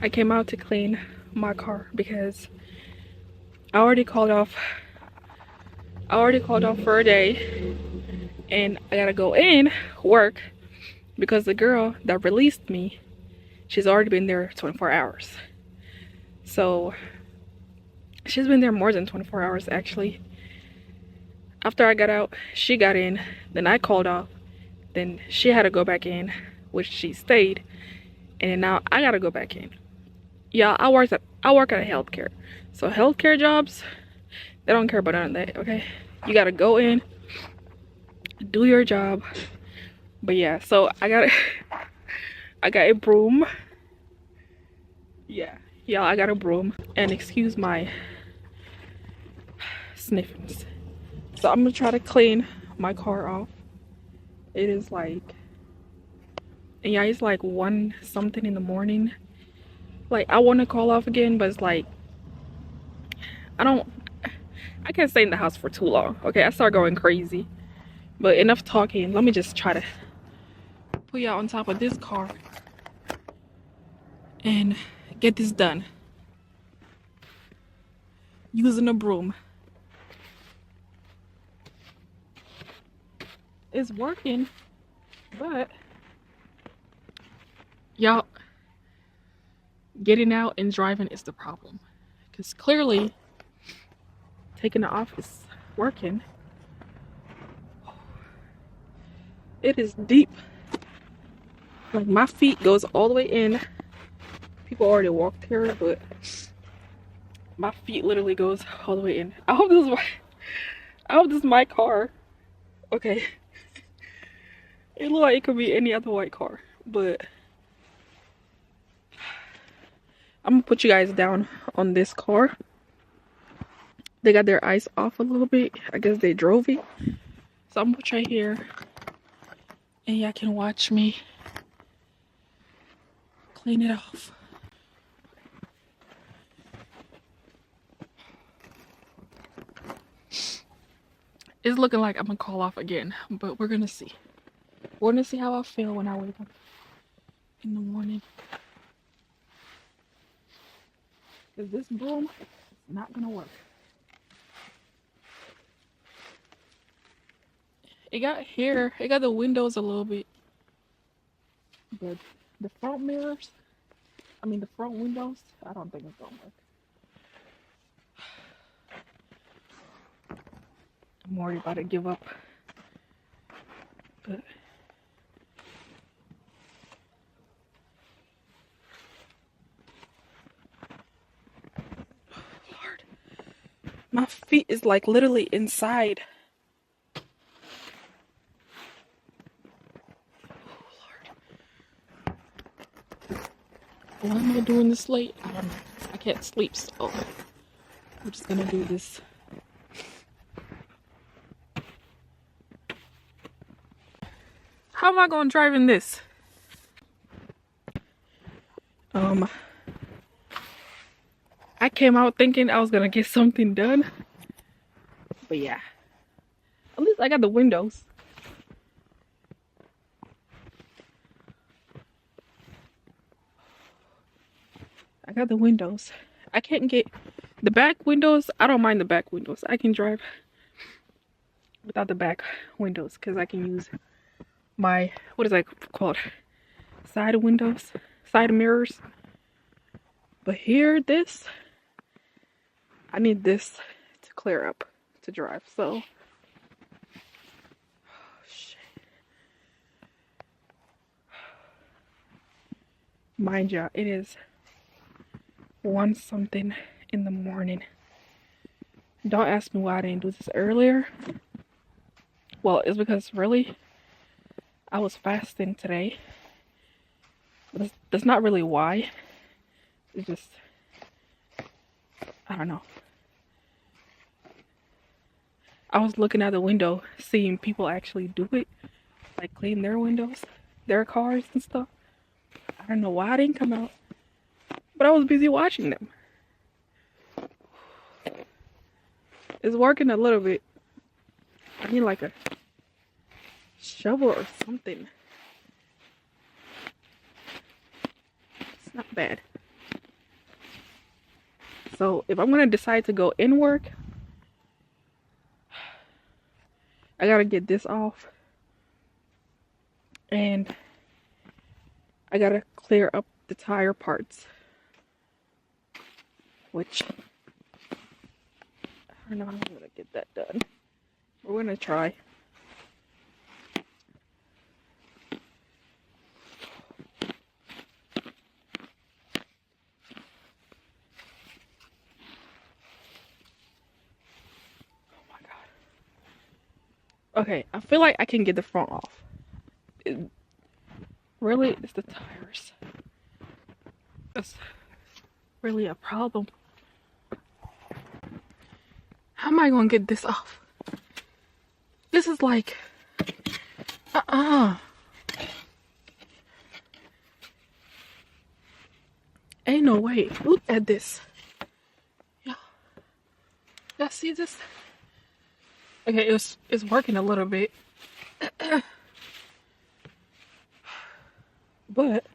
I came out to clean my car because I already called off. I already called off for a day, and I gotta go in work because the girl that released me, she's already been there 24 hours. So she's been there more than 24 hours actually. After I got out, she got in, then I called off, then she had to go back in, which she stayed, and now I gotta go back in. Yeah, I work at a healthcare. So healthcare jobs, they don't care about none of that, okay? You gotta go in, do your job. But yeah, so I got a broom. Yeah, I got a broom. And excuse my sniffings. So I'm gonna try to clean my car off. It is like, and yeah, it's like 1 something in the morning. Like I want to call off again, but it's like I can't stay in the house for too long. Okay, I start going crazy. But enough talking. Let me just try to put y'all on top of this car and get this done using a broom. It's working, but y'all, getting out and driving is the problem, because clearly taking it off is working. It is deep. Like my feet goes all the way in. People already walked here, but my feet literally goes all the way in. I hope this is my car. Okay. It looks like it could be any other white car, but I'm gonna put you guys down on this car. They got their ice off a little bit. I guess they drove it. So I'm gonna put you right here, and y'all can watch me clean it off. It's looking like I'm gonna call off again, but we're gonna see. We're gonna see how I feel when I wake up in the morning. Because this broom is not gonna work. It got the windows a little bit, but the front mirrors, the front windows, I don't think it's gonna work. I'm already about to give up, but Lord, my feet is like literally inside. Why am I doing this late? I don't know. I can't sleep, so we're just gonna do this. How am I gonna drive in this? I came out thinking I was gonna get something done, but yeah, at least I got the windows. I got the windows. I can't get the back windows. I don't mind the back windows. I can drive without the back windows because I can use my, what is that called? Side windows, side mirrors. But here, I need this to clear up to drive. So, shit. Mind you, it is 1 something in the morning. Don't ask me why I didn't do this earlier. Well, it's because really, I was fasting today. That's not really why. It's just, I don't know. I was looking out the window, seeing people actually do it, like clean their windows, their cars and stuff. I don't know why I didn't come out, but I was busy watching them. It's working a little bit. I need like a shovel or something. It's not bad. So if I'm gonna decide to go in work, I gotta get this off. And I gotta clear up the tire parts. Which, I don't know how I'm gonna get that done. We're gonna try. Okay, I feel like I can get the front off. Really, it's the tires. That's really a problem. How am I gonna get this off? This is like, ain't no way. Look at this. Y'all see this? Okay, it's working a little bit. But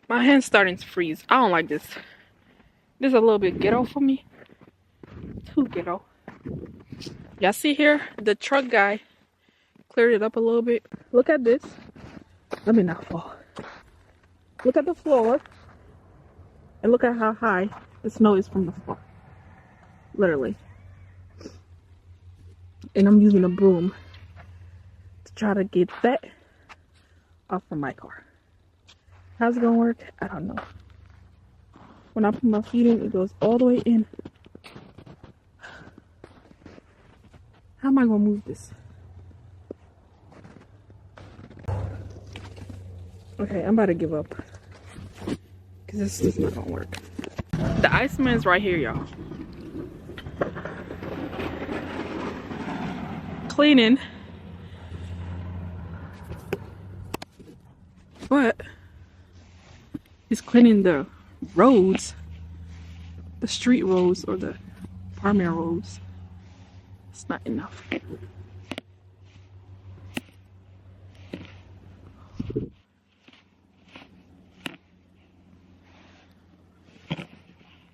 my hand's starting to freeze. I don't like this. This is a little bit ghetto for me. Too ghetto. Y'all see here? The truck guy cleared it up a little bit. Look at this. Let me not fall. Look at the floor. And look at how high the snow is from the floor. Literally. And I'm using a broom to try to get that off of my car. How's it gonna work? I don't know. When I put my feet in, it goes all the way in. How am I gonna move this? Okay, I'm about to give up. Because this is not gonna work. The Iceman's right here, y'all. Cleaning. But he's cleaning the roads. The street roads or the primary roads. It's not enough.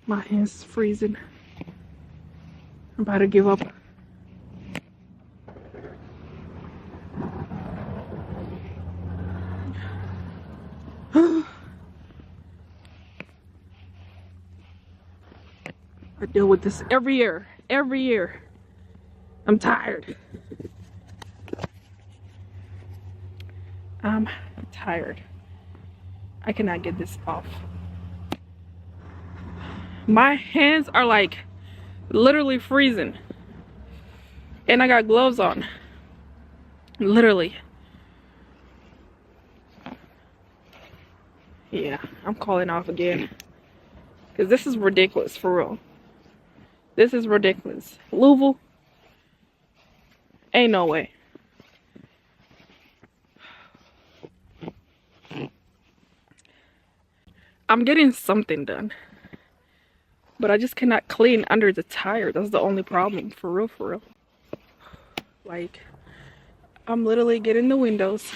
My hand's freezing. I'm about to give up. I deal with this every year. Every year. I'm tired. I'm tired. I cannot get this off. My hands are like literally freezing. And I got gloves on. Literally. Yeah, I'm calling off again. Because this is ridiculous, for real. This is ridiculous. Louisville? Ain't no way. I'm getting something done. But I just cannot clean under the tire. That's the only problem. For real, for real. Like, I'm literally getting the windows.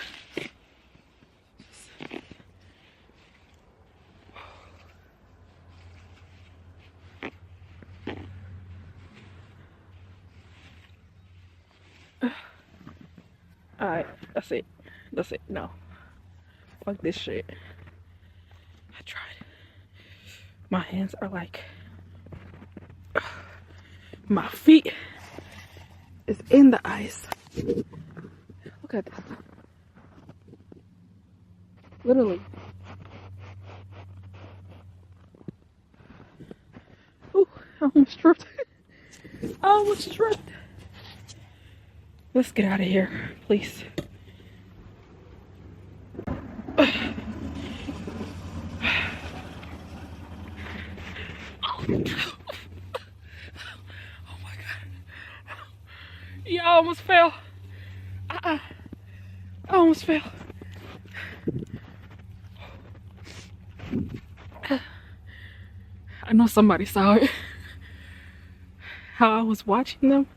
Alright, that's it. That's it. No. Fuck this shit. I tried. My hands are like... My feet is in the ice. Look at this. Literally. Ooh, I almost tripped. I almost tripped. Let's get out of here, please. Oh my god. Yeah, I almost fell. I almost fell. I know somebody saw it. How I was watching them.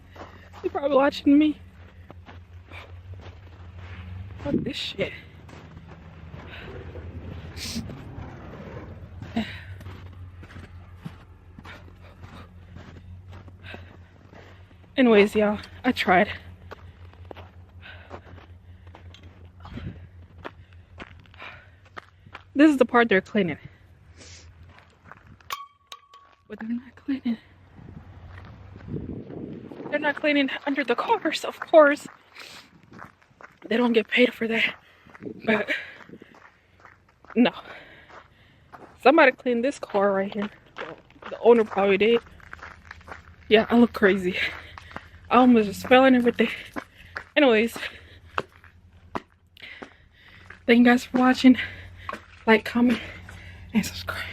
They're probably watching me. Fuck this shit. Anyways, y'all, I tried. This is the part they're cleaning. But they're not cleaning. They're not cleaning under the cars, of course. They don't get paid for that. But no. Somebody cleaned this car right here. Well, the owner probably did. Yeah, I look crazy. I almost just fell and everything. Anyways. Thank you guys for watching. Like, comment, and subscribe.